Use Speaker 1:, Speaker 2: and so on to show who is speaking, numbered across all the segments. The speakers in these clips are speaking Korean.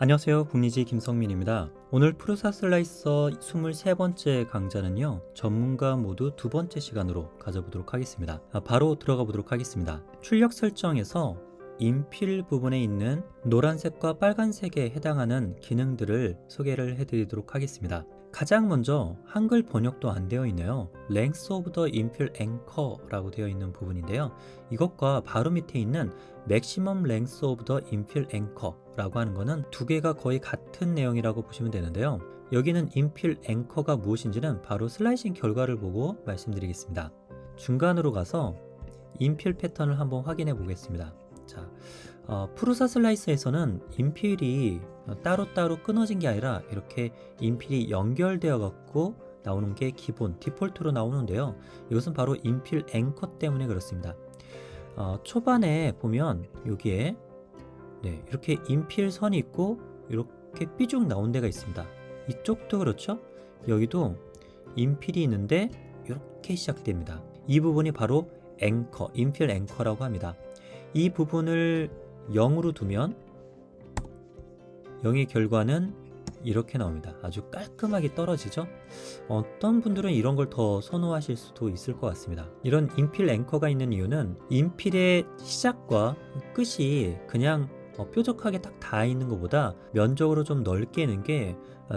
Speaker 1: 안녕하세요. 북리지 김성민입니다. 오늘 프루사 슬라이서 23번째 강좌는요. 전문가 모두 두 번째 시간으로 가져보도록 하겠습니다. 바로 들어가 보도록 하겠습니다. 출력 설정에서 인필 부분에 있는 노란색과 빨간색에 해당하는 기능들을 소개를 해드리도록 하겠습니다. 가장 먼저 한글 번역도 안 되어 있네요. Length of the infill anchor라고 되어 있는 부분인데요. 이것과 바로 밑에 있는 Maximum Length of the infill anchor라고 하는 거는 두 개가 거의 같은 내용이라고 보시면 되는데요. 여기는 infill anchor가 무엇인지는 바로 슬라이싱 결과를 보고 말씀드리겠습니다. 중간으로 가서 인필 패턴을 한번 확인해 보겠습니다. 자, 프루사 슬라이서에서는 인필이 따로따로 끊어진 게 아니라 이렇게 인필이 연결되어 갖고 나오는 게 기본 디폴트로 나오는데요. 이것은 바로 인필 앵커 때문에 그렇습니다. 초반에 보면 여기에 이렇게 인필 선이 있고 이렇게 삐죽 나온 데가 있습니다. 이쪽도 그렇죠? 여기도 인필이 있는데 이렇게 시작됩니다. 이 부분이 바로 앵커, 인필 앵커라고 합니다. 이 부분을 0으로 두면 0의 결과는 이렇게 나옵니다. 아주 깔끔하게 떨어지죠? 어떤 분들은 이런 걸 더 선호하실 수도 있을 것 같습니다. 이런 인필 앵커가 있는 이유는 인필의 시작과 끝이 그냥 뾰족하게 딱 닿아 있는 것보다 면적으로 좀 넓게 있는 게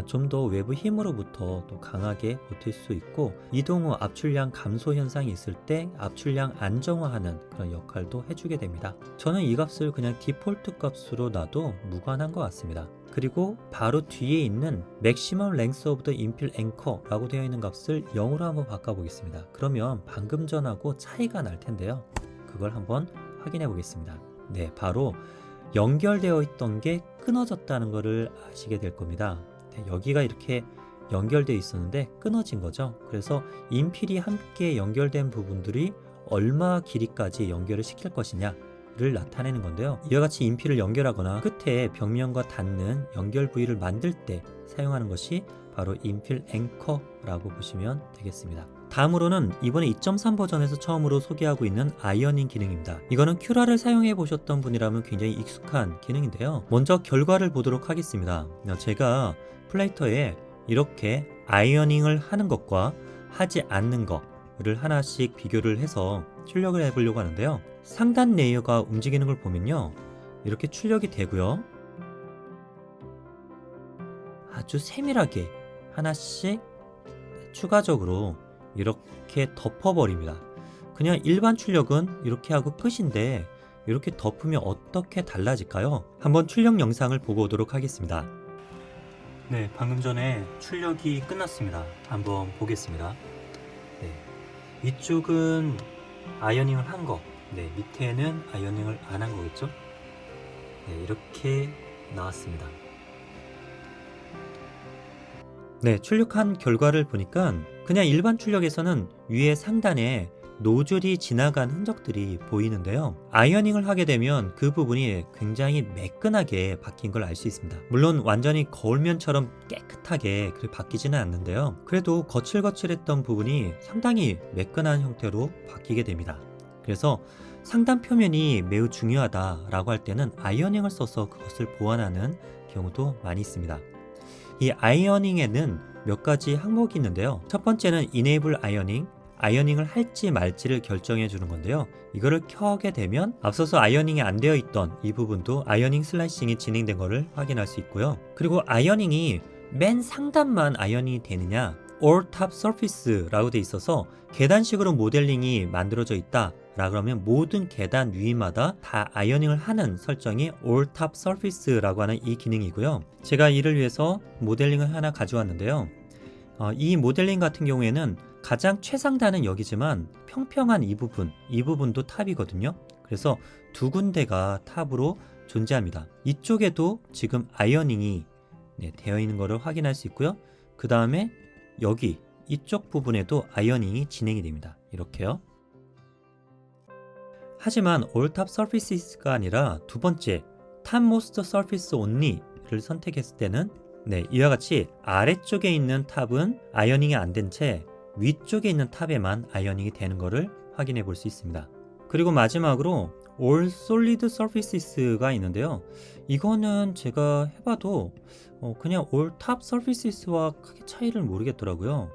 Speaker 1: 좀 더 외부 힘으로부터 또 강하게 버틸 수 있고 이동 후 압출량 감소 현상이 있을 때 압출량 안정화하는 그런 역할도 해주게 됩니다. 저는 이 값을 그냥 디폴트 값으로 놔도 무관한 것 같습니다. 그리고 바로 뒤에 있는 Maximum Length of the Infill Anchor라고 되어 있는 값을 0으로 한번 바꿔보겠습니다. 그러면 방금 전하고 차이가 날 텐데요. 그걸 한번 확인해 보겠습니다. 네, 바로 연결되어 있던 게 끊어졌다는 것을 아시게 될 겁니다. 여기가 이렇게 연결되어 있었는데 끊어진 거죠. 그래서 인필이 함께 연결된 부분들이 얼마 길이까지 연결을 시킬 것이냐를 나타내는 건데요. 이와 같이 인필을 연결하거나 끝에 벽면과 닿는 연결 부위를 만들 때 사용하는 것이 바로 인필 앵커라고 보시면 되겠습니다. 다음으로는 이번에 2.3 버전에서 처음으로 소개하고 있는 아이어닝 기능입니다. 이거는 큐라를 사용해 보셨던 분이라면 굉장히 익숙한 기능인데요. 먼저 결과를 보도록 하겠습니다. 제가 플레이터에 이렇게 아이어닝을 하는 것과 하지 않는 것을 하나씩 비교를 해서 출력을 해보려고 하는데요. 상단 레이어가 움직이는 걸 보면요. 이렇게 출력이 되고요. 아주 세밀하게 하나씩 추가적으로 이렇게 덮어버립니다. 그냥 일반 출력은 이렇게 하고 끝인데 이렇게 덮으면 어떻게 달라질까요? 한번 출력 영상을 보고 오도록 하겠습니다. 네, 방금 전에 출력이 끝났습니다. 한번 보겠습니다. 네, 이쪽은 아이어닝을 한 거, 밑에는 아이어닝을 안 한 거겠죠? 네, 이렇게 나왔습니다. 네, 출력한 결과를 보니까 그냥 일반 출력에서는 위에 상단에 노즐이 지나간 흔적들이 보이는데요. 아이어닝을 하게 되면 그 부분이 굉장히 매끈하게 바뀐 걸 알 수 있습니다. 물론 완전히 거울면처럼 깨끗하게 바뀌지는 않는데요. 그래도 거칠거칠했던 부분이 상당히 매끈한 형태로 바뀌게 됩니다. 그래서 상단 표면이 매우 중요하다라고 할 때는 아이어닝을 써서 그것을 보완하는 경우도 많이 있습니다. 이 아이어닝에는 몇 가지 항목이 있는데요. 첫 번째는 Enable Ironing, 아이어닝을 할지 말지를 결정해 주는 건데요. 이거를 켜게 되면 앞서서 아이어닝이 안 되어 있던 이 부분도 아이어닝 슬라이싱이 진행된 것을 확인할 수 있고요. 그리고 아이어닝이 맨 상단만 아이어닝이 되느냐, All Top Surface라고 돼 있어서 계단식으로 모델링이 만들어져 있다 라고 하면 모든 계단 위마다 다 아이어닝을 하는 설정이 All Top Surface라고 하는 이 기능이고요. 제가 이를 위해서 모델링을 하나 가져왔는데요. 이 모델링 같은 경우에는 가장 최상단은 여기지만 평평한 이 부분도 탑이거든요. 그래서 두 군데가 탑으로 존재합니다. 이쪽에도 지금 아이어닝이 되어 있는 것을 확인할 수 있고요. 그 다음에 여기 이쪽 부분에도 아이어닝이 진행이 됩니다. 이렇게요. 하지만 All Top Surfaces가 아니라 두 번째 Top Most Surface Only를 선택했을 때는 이와 같이 아래쪽에 있는 탑은 아이어닝이 안 된 채 위쪽에 있는 탑에만 아이어닝이 되는 것을 확인해 볼 수 있습니다. 그리고 마지막으로 All Solid Surfaces가 있는데요. 이거는 제가 해봐도 그냥 All Top Surfaces와 크게 차이를 모르겠더라고요.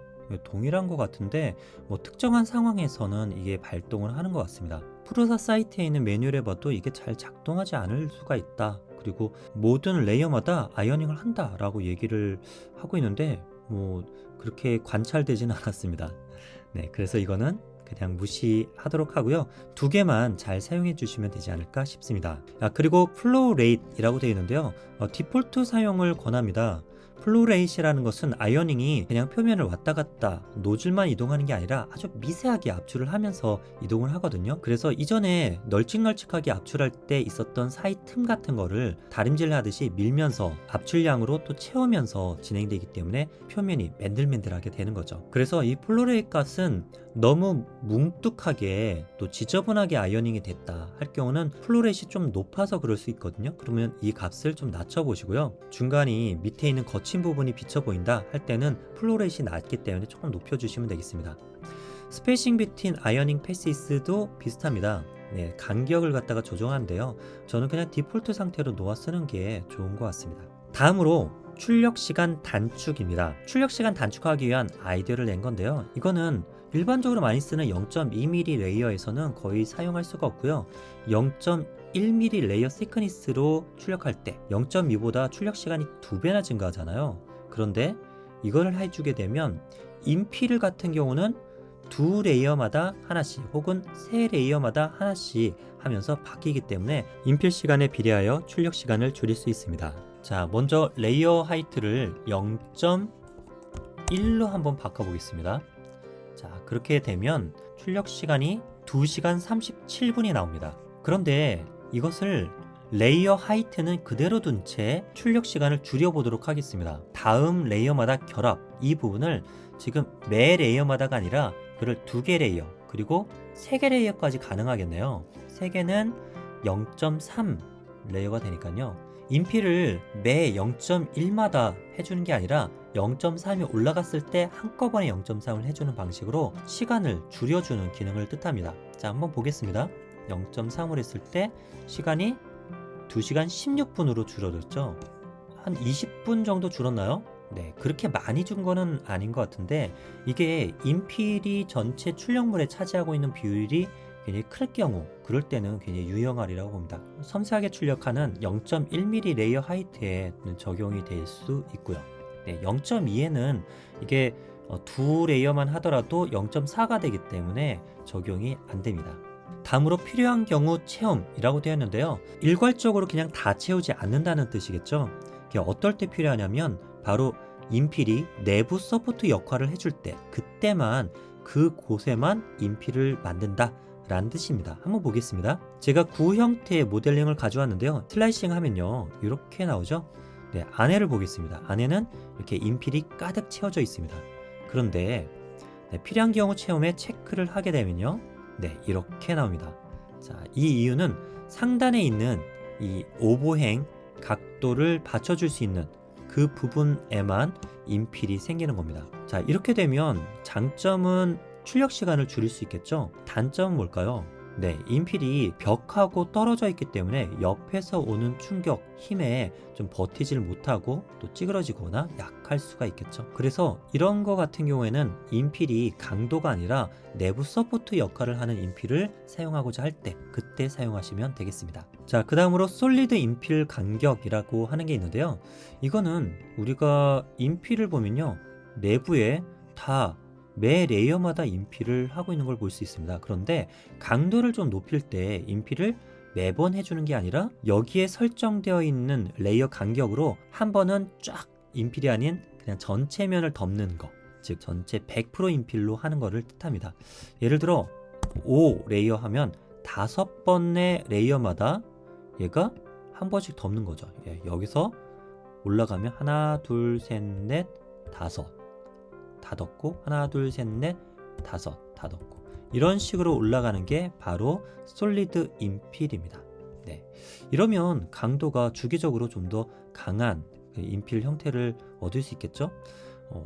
Speaker 1: 동일한 것 같은데 뭐 특정한 상황에서는 이게 발동을 하는 것 같습니다. 프로사 사이트에 있는 매뉴얼에 봐도 이게 잘 작동하지 않을 수가 있다. 그리고 모든 레이어마다 아이어닝을 한다라고 얘기를 하고 있는데 뭐 그렇게 관찰되진 않았습니다. 네, 그래서 이거는 그냥 무시하도록 하고요. 두 개만 잘 사용해 주시면 되지 않을까 싶습니다. 그리고 플로우 레이트이라고 되어 있는데요. 디폴트 사용을 권합니다. 플로우 레이트라는 것은 아이어닝이 그냥 표면을 왔다 갔다 노즐만 이동하는 게 아니라 아주 미세하게 압출을 하면서 이동을 하거든요. 그래서 이전에 널찍널찍하게 압출할 때 있었던 사이 틈 같은 거를 다림질 하듯이 밀면서 압출량으로 또 채우면서 진행되기 때문에 표면이 맨들맨들하게 되는 거죠. 그래서 이 플로우 레이트 값은 너무 뭉뚝하게 또 지저분하게 아이어닝이 됐다 할 경우는 플로렛이 좀 높아서 그럴 수 있거든요. 그러면 이 값을 좀 낮춰 보시고요. 중간이 밑에 있는 거친 부분이 비쳐 보인다 할 때는 플로렛이 낮기 때문에 조금 높여 주시면 되겠습니다. 스페이싱 비트윈 아이어닝 패시스도 비슷합니다. 네, 간격을 갖다가 조정하는데요. 저는 그냥 디폴트 상태로 놓아 쓰는 게 좋은 것 같습니다. 다음으로 출력 시간 단축입니다. 출력 시간 단축하기 위한 아이디어를 낸 건데요. 이거는 일반적으로 많이 쓰는 0.2mm 레이어에서는 거의 사용할 수가 없고요. 0.1mm 레이어 시크니스로 출력할 때 0.2보다 출력 시간이 2배나 증가하잖아요. 그런데 이거를 해주게 되면 인필 같은 경우는 두 레이어마다 하나씩 혹은 세 레이어마다 하나씩 하면서 바뀌기 때문에 인필 시간에 비례하여 출력 시간을 줄일 수 있습니다. 자, 먼저 레이어 하이트를 0.1로 한번 바꿔보겠습니다. 자, 그렇게 되면 출력 시간이 2시간 37분이 나옵니다. 그런데 이것을 레이어 하이트는 그대로 둔 채 출력 시간을 줄여보도록 하겠습니다. 다음 레이어마다 결합, 이 부분을 지금 매 레이어마다가 아니라 그를 2개 레이어 그리고 3개 레이어까지 가능하겠네요. 3개는 0.3 레이어가 되니까요. 인필을 매 0.1마다 해주는 게 아니라 0.3이 올라갔을 때 한꺼번에 0.3을 해주는 방식으로 시간을 줄여주는 기능을 뜻합니다. 자, 한번 보겠습니다. 0.3을 했을 때 시간이 2시간 16분으로 줄어들었죠. 한 20분 정도 줄었나요? 네, 그렇게 많이 준 거는 아닌 것 같은데 이게 인필이 전체 출력물에 차지하고 있는 비율이 굉장히 클 경우 그럴 때는 굉장히 유용하리라고 봅니다. 섬세하게 출력하는 0.1mm 레이어 하이트에 적용이 될 수 있고요. 네, 0.2에는 이게 두 레이어만 하더라도 0.4가 되기 때문에 적용이 안 됩니다. 다음으로 필요한 경우 체험이라고 되어 있는데요. 일괄적으로 그냥 다 채우지 않는다는 뜻이겠죠. 이게 어떨 때 필요하냐면 바로 인필이 내부 서포트 역할을 해줄 때 그때만 그곳에만 인필을 만든다 라는 뜻입니다. 한번 보겠습니다. 제가 구 형태의 모델링을 가져왔는데요. 슬라이싱 하면요 이렇게 나오죠. 네, 안에를 보겠습니다. 안에는 이렇게 인필이 가득 채워져 있습니다. 그런데 네, 필요한 경우 체험에 체크를 하게 되면요 네, 이렇게 나옵니다. 자, 이 이유는 상단에 있는 이 오보행 각도를 받쳐줄 수 있는 그 부분에만 인필이 생기는 겁니다. 자, 이렇게 되면 장점은 출력 시간을 줄일 수 있겠죠. 단점은 뭘까요? 네, 인필이 벽하고 떨어져 있기 때문에 옆에서 오는 충격, 힘에 좀 버티질 못하고 또 찌그러지거나 약할 수가 있겠죠. 그래서 이런 거 같은 경우에는 인필이 강도가 아니라 내부 서포트 역할을 하는 인필을 사용하고자 할 때 그때 사용하시면 되겠습니다. 자, 그 다음으로 솔리드 인필 간격이라고 하는 게 있는데요. 이거는 우리가 인필을 보면요 내부에 다 매 레이어마다 인필을 하고 있는 걸 볼 수 있습니다. 그런데 강도를 좀 높일 때 인필을 매번 해주는 게 아니라 여기에 설정되어 있는 레이어 간격으로 한 번은 쫙 인필이 아닌 그냥 전체 면을 덮는 거, 즉 전체 100% 인필로 하는 거를 뜻합니다. 예를 들어 5 레이어 하면 5번의 레이어마다 얘가 한 번씩 덮는 거죠. 예, 여기서 올라가면 하나, 둘, 셋, 넷, 다섯 다 덮고 하나 둘 셋 넷 다섯 다 덮고 이런 식으로 올라가는 게 바로 솔리드 인필입니다. 네, 이러면 강도가 주기적으로 좀 더 강한 인필 형태를 얻을 수 있겠죠.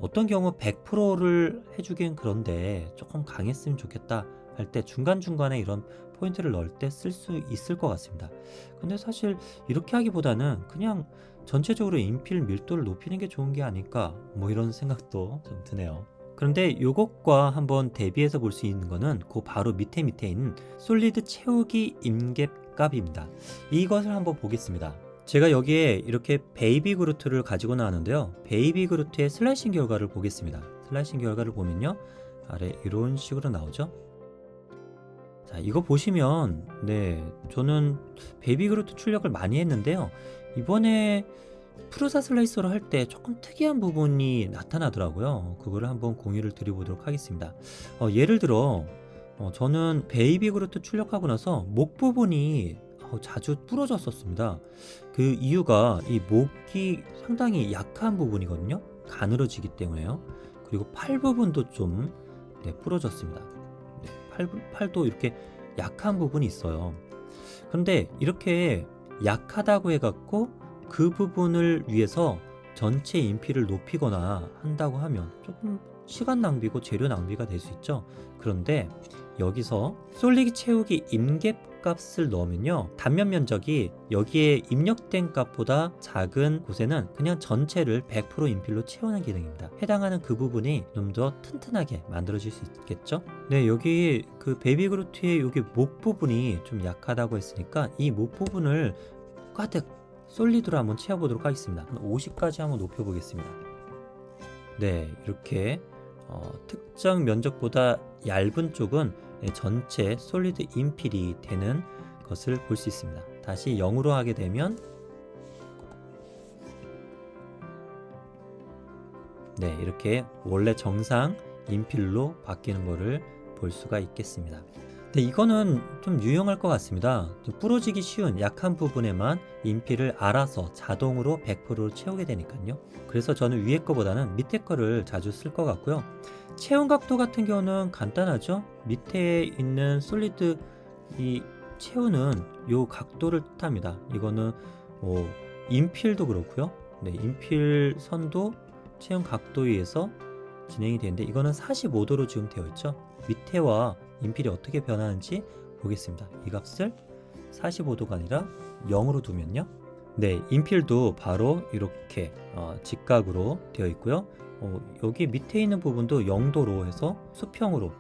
Speaker 1: 어떤 경우 100%를 해주긴 그런데 조금 강했으면 좋겠다 할 때 중간중간에 이런 포인트를 넣을 때 쓸 수 있을 것 같습니다. 근데 사실 이렇게 하기보다는 그냥 전체적으로 인필 밀도를 높이는 게 좋은 게 아닐까 뭐 이런 생각도 좀 드네요. 그런데 이것과 한번 대비해서 볼 수 있는 거는 그 바로 밑에 있는 솔리드 채우기 임갭 값입니다. 이것을 한번 보겠습니다. 제가 여기에 이렇게 베이비 그루트를 가지고 나왔는데요. 베이비 그루트의 슬라이싱 결과를 보겠습니다. 슬라이싱 결과를 보면요, 아래 이런 식으로 나오죠. 자, 이거 보시면 저는 베이비 그루트 출력을 많이 했는데요. 이번에 프루사 슬라이서로 할 때 조금 특이한 부분이 나타나더라고요. 그거를 한번 공유를 드려보도록 하겠습니다. 예를 들어 저는 베이비 그루트 출력하고 나서 목 부분이 자주 부러졌었습니다. 그 이유가 이 목이 상당히 약한 부분이거든요. 가늘어지기 때문에요. 그리고 팔 부분도 좀 부러졌습니다. 팔도 이렇게 약한 부분이 있어요. 그런데 이렇게 약하다고 해갖고 그 부분을 위해서 전체 인피를 높이거나 한다고 하면 조금 시간 낭비고 재료 낭비가 될 수 있죠. 그런데 여기서 솔리드 채우기 임갭 값을 넣으면요, 단면 면적이 여기에 입력된 값보다 작은 곳에는 그냥 전체를 100% 인필로 채우는 기능입니다. 해당하는 그 부분이 좀 더 튼튼하게 만들어질 수 있겠죠. 여기 그 베이비 그루트의 여기 목 부분이 좀 약하다고 했으니까 이 목 부분을 가득 솔리드로 한번 채워보도록 하겠습니다. 50까지 한번 높여보겠습니다. 이렇게 특정 면적보다 얇은 쪽은 전체 솔리드 인필이 되는 것을 볼 수 있습니다. 다시 0으로 하게 되면 이렇게 원래 정상 인필로 바뀌는 것을 볼 수가 있겠습니다. 이거는 좀 유용할 것 같습니다. 좀 부러지기 쉬운 약한 부분에만 인필을 알아서 자동으로 100%로 채우게 되니까요. 그래서 저는 위에 거보다는 밑에 거를 자주 쓸 것 같고요. 채운 각도 같은 경우는 간단하죠. 밑에 있는 솔리드 이 채우는 요 각도를 뜻합니다. 이거는 인필도 그렇고요. 인필 선도 채운 각도에 의해서 진행이 되는데 이거는 45도로 지금 되어 있죠. 밑에와 인필이 어떻게 변하는지 보겠습니다. 이 값을 45도가 아니라 0으로 두면요, 인필도 바로 이렇게 직각으로 되어 있고요. 여기 밑에 있는 부분도 0도로 해서 수평으로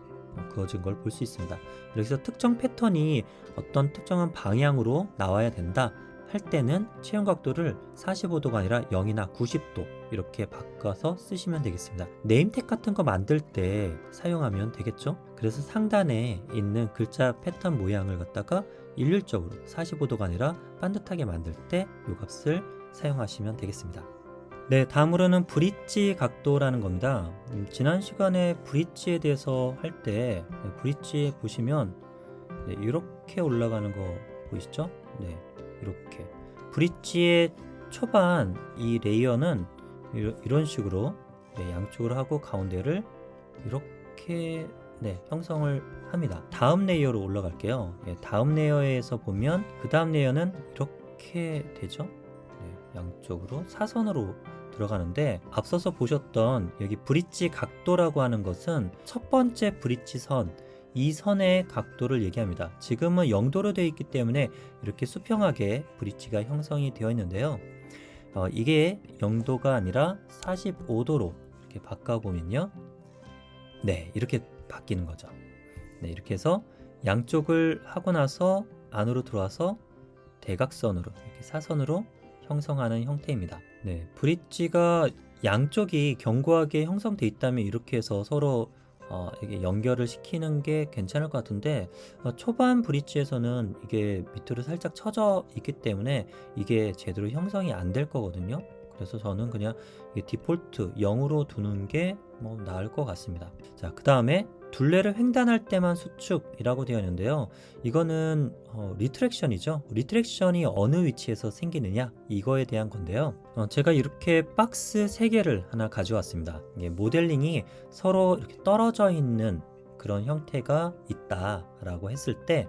Speaker 1: 그어진 걸 볼 수 있습니다. 그래서 특정 패턴이 어떤 특정한 방향으로 나와야 된다 할 때는 채용 각도를 45도가 아니라 0이나 90도 이렇게 바꿔서 쓰시면 되겠습니다. 네임택 같은 거 만들 때 사용하면 되겠죠. 그래서 상단에 있는 글자 패턴 모양을 갖다가 일률적으로 45도가 아니라 반듯하게 만들 때 이 값을 사용하시면 되겠습니다. 다음으로는 브릿지 각도라는 겁니다. 지난 시간에 브릿지에 대해서 할 때 브릿지 보시면 이렇게 올라가는 거 보이시죠? 이렇게 브릿지의 초반 이 레이어는 이런 식으로 양쪽으로 하고 가운데를 이렇게 형성을 합니다. 다음 레이어로 올라갈게요. 다음 레이어에서 보면 그 다음 레이어는 이렇게 되죠. 양쪽으로 사선으로 들어가는데 앞서서 보셨던 여기 브릿지 각도라고 하는 것은 첫 번째 브릿지 선, 이 선의 각도를 얘기합니다. 지금은 0도로 되어 있기 때문에 이렇게 수평하게 브릿지가 형성이 되어 있는데요. 이게 0도가 아니라 45도로 이렇게 바꿔보면요, 이렇게 바뀌는 거죠. 이렇게 해서 양쪽을 하고 나서 안으로 들어와서 대각선으로 이렇게 사선으로 형성하는 형태입니다. 브릿지가 양쪽이 견고하게 형성되어 있다면 이렇게 해서 서로 이게 연결을 시키는 게 괜찮을 것 같은데 초반 브릿지에서는 이게 밑으로 살짝 처져 있기 때문에 이게 제대로 형성이 안 될 거거든요. 그래서 저는 그냥 이게 디폴트 0으로 두는 게 나을 것 같습니다. 자, 그 다음에 둘레를 횡단할 때만 수축이라고 되어 있는데요. 이거는 리트랙션이죠. 리트랙션이 어느 위치에서 생기느냐 이거에 대한 건데요. 제가 이렇게 박스 3개를 하나 가져왔습니다. 모델링이 서로 이렇게 떨어져 있는 그런 형태가 있다라고 했을 때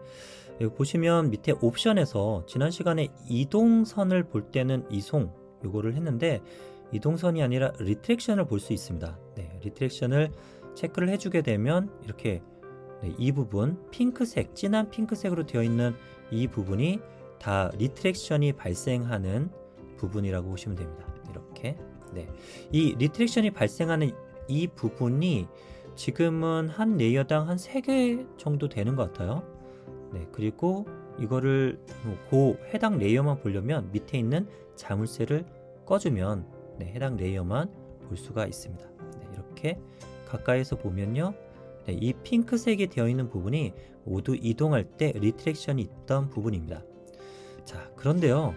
Speaker 1: 여기 보시면 밑에 옵션에서 지난 시간에 이동선을 볼 때는 이송 요거를 했는데 이동선이 아니라 리트랙션을 볼 수 있습니다. 리트랙션을 체크를 해주게 되면 이렇게 네, 이 부분 핑크색, 진한 핑크색으로 되어 있는 이 부분이 다 리트랙션이 발생하는 부분이라고 보시면 됩니다. 이렇게. 네. 이 리트랙션이 발생하는 이 부분이 지금은 한 레이어당 한 3개 정도 되는 것 같아요. 네. 그리고 이거를 그 해당 레이어만 보려면 밑에 있는 자물쇠를 꺼주면 네, 해당 레이어만 볼 수가 있습니다. 네, 이렇게 가까이서 보면요. 네, 이 핑크색이 되어 있는 부분이 모두 이동할 때 리트랙션이 있던 부분입니다. 자, 그런데요.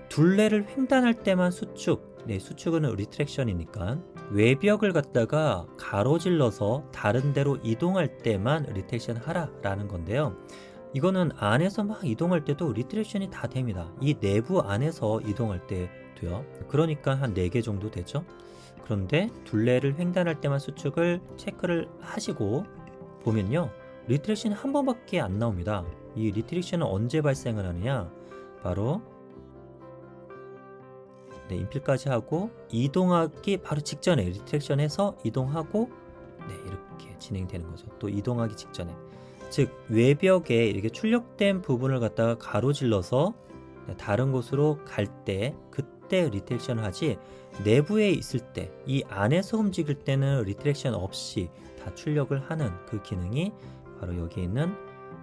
Speaker 1: 둘레를 횡단할 때만 수축, 네, 수축은 리트랙션이니까 외벽을 갖다가 가로질러서 다른 데로 이동할 때만 리트랙션 하라라는 건데요. 이거는 안에서 막 이동할 때도 리트랙션이 다 됩니다. 이 내부 안에서 이동할 때도요. 그러니까 한 4개 정도 되죠. 그런데 둘레를 횡단할 때만 수축을 체크를 하시고 보면요. 리트랙션이 한 번밖에 안 나옵니다. 이 리트랙션은 언제 발생을 하느냐? 바로 네, 인필까지 하고 이동하기 바로 직전에 리트랙션해서 이동하고 네, 이렇게 진행되는 거죠. 또 이동하기 직전에. 즉 외벽에 이렇게 출력된 부분을 갖다가 가로질러서 다른 곳으로 갈 때 그때 리트랙션을 하지 내부에 있을 때 이 안에서 움직일 때는 리트랙션 없이 다 출력을 하는 그 기능이 바로 여기에 있는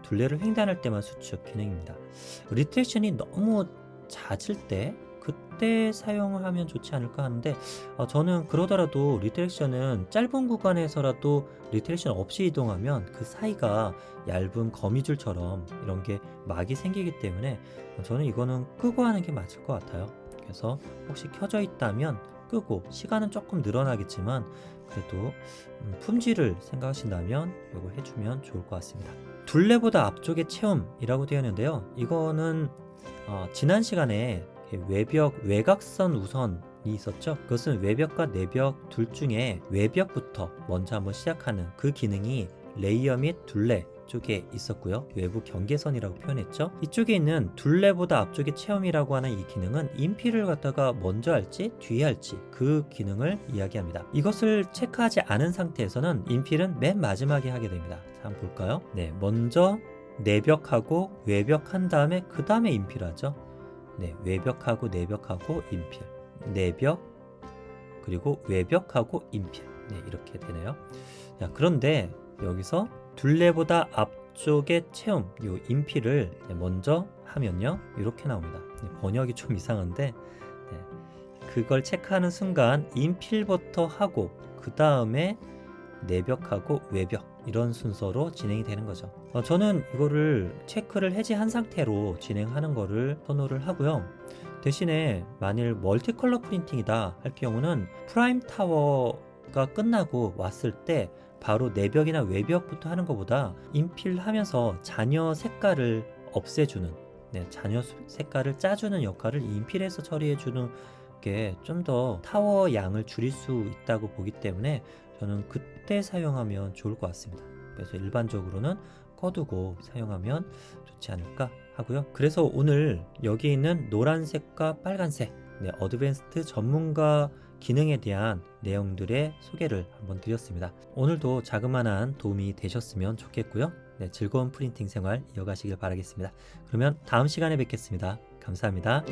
Speaker 1: 둘레를 횡단할 때만 수축 기능입니다. 리트랙션이 너무 잦을 때 그때 사용을 하면 좋지 않을까 하는데 저는 그러더라도 리트랙션은 짧은 구간에서라도 리트랙션 없이 이동하면 그 사이가 얇은 거미줄처럼 이런 게 막이 생기기 때문에 저는 이거는 끄고 하는 게 맞을 것 같아요. 그래서 혹시 켜져 있다면 끄고 시간은 조금 늘어나겠지만 그래도 품질을 생각하신다면 이거 해주면 좋을 것 같습니다. 둘레보다 앞쪽의 체험이라고 되어 있는데요. 이거는 지난 시간에 외벽 외곽선 우선이 있었죠. 그것은 외벽과 내벽 둘 중에 외벽부터 먼저 한번 시작하는 그 기능이 레이어 및 둘레 쪽에 있었고요. 외부 경계선이라고 표현했죠. 이쪽에 있는 둘레보다 앞쪽의 체험이라고 하는 이 기능은 인필을 갖다가 먼저 할지 뒤에 할지 그 기능을 이야기합니다. 이것을 체크하지 않은 상태에서는 인필은 맨 마지막에 하게 됩니다. 자, 한번 볼까요? 네, 먼저 내벽하고 외벽 한 다음에 그 다음에 인필하죠. 네, 외벽하고 내벽하고 인필, 내벽 그리고 외벽하고 인필. 네, 이렇게 되네요. 자, 그런데 여기서 둘레보다 앞쪽의 체험, 요 인필을 먼저 하면요, 이렇게 나옵니다. 번역이 좀 이상한데 네, 그걸 체크하는 순간 인필부터 하고 그 다음에 내벽하고 외벽 이런 순서로 진행이 되는 거죠. 저는 이거를 체크를 해제한 상태로 진행하는 거를 선호를 하고요. 대신에 만일 멀티컬러 프린팅이다 할 경우는 프라임 타워가 끝나고 왔을 때 바로 내벽이나 외벽부터 하는 것보다 인필하면서 잔여 색깔을 없애주는 네, 잔여 색깔을 짜주는 역할을 인필에서 처리해주는 게 좀 더 타워 양을 줄일 수 있다고 보기 때문에 저는 그때 사용하면 좋을 것 같습니다. 그래서 일반적으로는 꺼두고 사용하면 좋지 않을까 하고요. 그래서 오늘 여기 있는 노란색과 빨간색 네, 어드밴스드 전문가 기능에 대한 내용들의 소개를 한번 드렸습니다. 오늘도 자그마한 도움이 되셨으면 좋겠고요. 네, 즐거운 프린팅 생활 이어가시길 바라겠습니다. 그러면 다음 시간에 뵙겠습니다. 감사합니다.